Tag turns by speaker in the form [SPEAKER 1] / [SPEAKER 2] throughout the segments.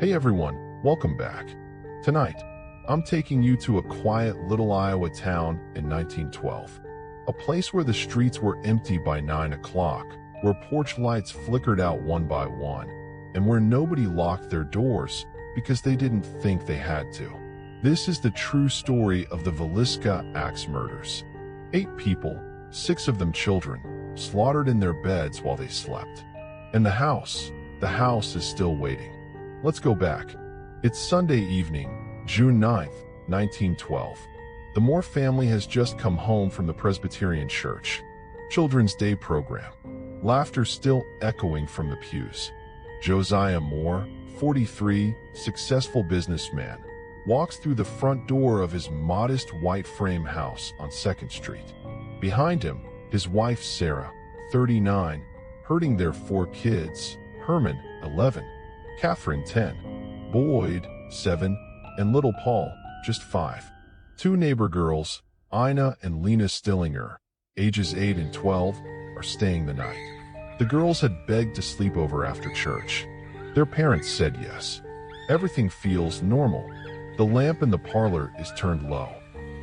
[SPEAKER 1] Hey everyone, welcome back. Tonight, I'm taking you to a quiet little Iowa town in 1912. A place where the streets were empty by 9 o'clock, where porch lights flickered out one by one, and where nobody locked their doors because they didn't think they had to. This is the true story of the Villisca axe murders. 8 people, 6 of them children, slaughtered in their beds while they slept. And the house is still waiting. Let's go back. It's Sunday evening, June 9th, 1912. The Moore family has just come home from the Presbyterian Church. Children's Day program. Laughter still echoing from the pews. Josiah Moore, 43, successful businessman, walks through the front door of his modest white frame house on 2nd Street. Behind him, his wife Sarah, 39, herding their 4 kids, Herman, 11, Catherine, 10, Boyd, 7, and little Paul, just 5. 2 neighbor girls, Ina and Lena Stillinger, ages 8 and 12, are staying the night. The girls had begged to sleep over after church. Their parents said yes. Everything feels normal. The lamp in the parlor is turned low.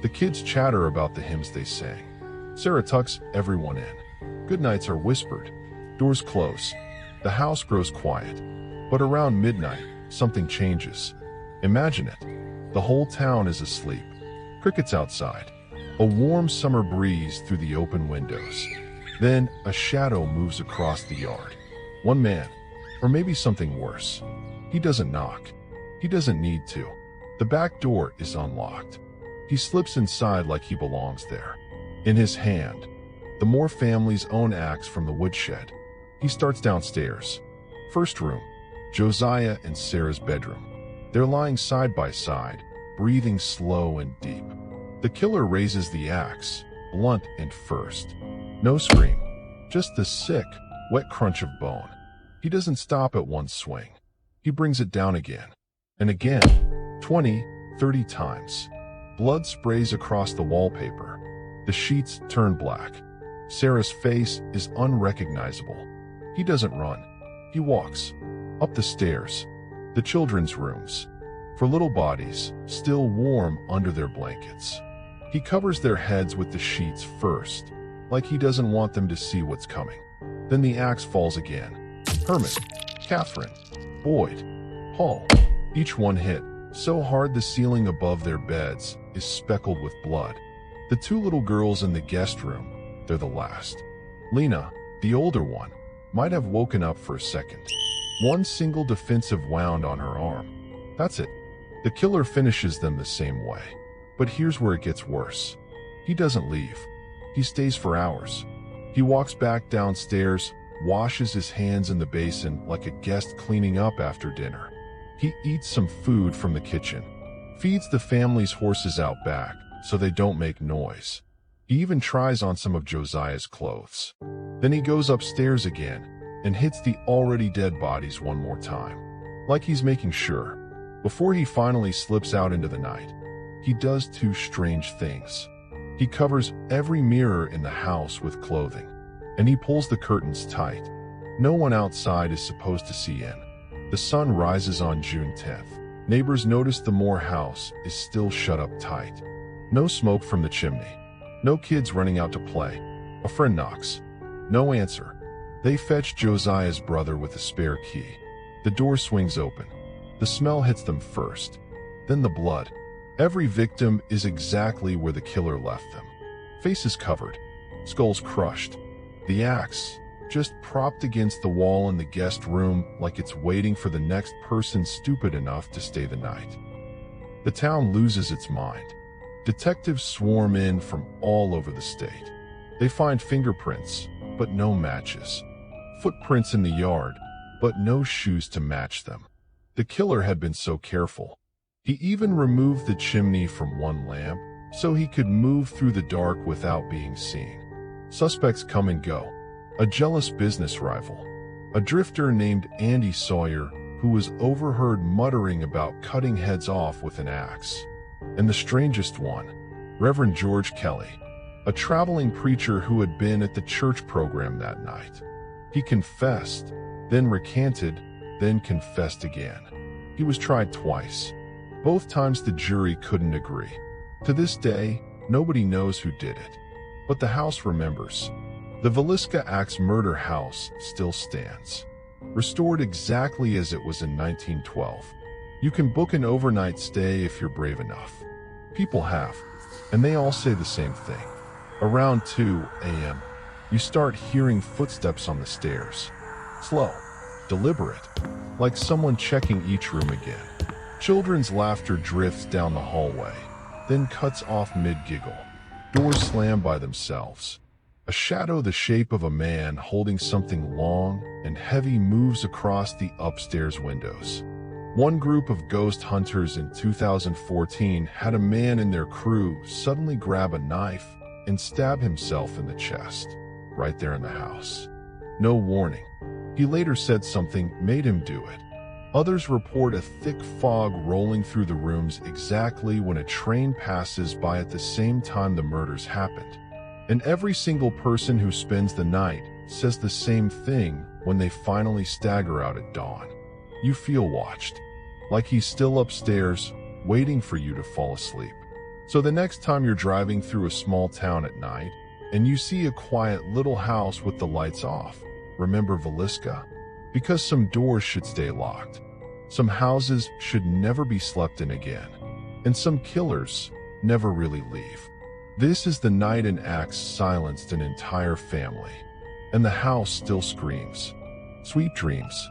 [SPEAKER 1] The kids chatter about the hymns they sang. Sarah tucks everyone in. Goodnights are whispered. Doors close. The house grows quiet. But around midnight, something changes. Imagine it. The whole town is asleep. Crickets outside. A warm summer breeze through the open windows. Then a shadow moves across the yard. One man, or maybe something worse. He doesn't knock. He doesn't need to. The back door is unlocked. He slips inside like he belongs there. In his hand, the Moore family's own axe from the woodshed. He starts downstairs. First room, Josiah and Sarah's bedroom. They're lying side by side, breathing slow and deep. The killer raises the axe, blunt and first. No scream, just the sick, wet crunch of bone. He doesn't stop at one swing. He brings it down again, and again, 20, 30 times. Blood sprays across the wallpaper. The sheets turn black. Sarah's face is unrecognizable. He doesn't run. He walks. Up the stairs. The children's rooms. For little bodies, still warm under their blankets. He covers their heads with the sheets first, like he doesn't want them to see what's coming. Then the axe falls again. Herman, Catherine, Boyd, Paul. Each one hit so hard the ceiling above their beds is speckled with blood. The 2 little girls in the guest room, they're the last. Lena, the older one, might have woken up for a second. One single defensive wound on her arm. That's it. The killer finishes them the same way. But here's where it gets worse. He doesn't leave. He stays for hours. He walks back downstairs, washes his hands in the basin like a guest cleaning up after dinner. He eats some food from the kitchen, feeds the family's horses out back so they don't make noise. He even tries on some of Josiah's clothes. Then he goes upstairs again and hits the already dead bodies one more time, like he's making sure. Before he finally slips out into the night, he does 2 strange things. He covers every mirror in the house with clothing, and he pulls the curtains tight. No one outside is supposed to see in. The sun rises on June 10th. Neighbors notice the Moore house is still shut up tight. No smoke from the chimney. No kids running out to play. A friend knocks. No answer. They fetch Josiah's brother with a spare key. The door swings open. The smell hits them first. Then the blood. Every victim is exactly where the killer left them. Faces covered. Skulls crushed. The axe just propped against the wall in the guest room like it's waiting for the next person stupid enough to stay the night. The town loses its mind. Detectives swarm in from all over the state. They find fingerprints, but no matches. Footprints in the yard, but no shoes to match them. The killer had been so careful. He even removed the chimney from one lamp so he could move through the dark without being seen. Suspects come and go. A jealous business rival. A drifter named Andy Sawyer who was overheard muttering about cutting heads off with an axe. And the strangest one, Reverend George Kelly, a traveling preacher who had been at the church program that night. He confessed, then recanted, then confessed again. He was tried twice. Both times the jury couldn't agree. To this day, nobody knows who did it. But the house remembers. The Villisca Axe murder house still stands, restored exactly as it was in 1912. You can book an overnight stay if you're brave enough. People have, and they all say the same thing. Around 2 a.m., you start hearing footsteps on the stairs. Slow, deliberate, like someone checking each room again. Children's laughter drifts down the hallway, then cuts off mid-giggle. Doors slam by themselves. A shadow the shape of a man holding something long and heavy moves across the upstairs windows. One group of ghost hunters in 2014 had a man in their crew suddenly grab a knife and stab himself in the chest, right there in the house. No warning. He later said something made him do it. Others report a thick fog rolling through the rooms exactly when a train passes by at the same time the murders happened. And every single person who spends the night says the same thing when they finally stagger out at dawn. You feel watched, like he's still upstairs, waiting for you to fall asleep. So the next time you're driving through a small town at night, and you see a quiet little house with the lights off, remember Villisca? Because some doors should stay locked. Some houses should never be slept in again. And some killers never really leave. This is the night an axe silenced an entire family. And the house still screams. Sweet dreams.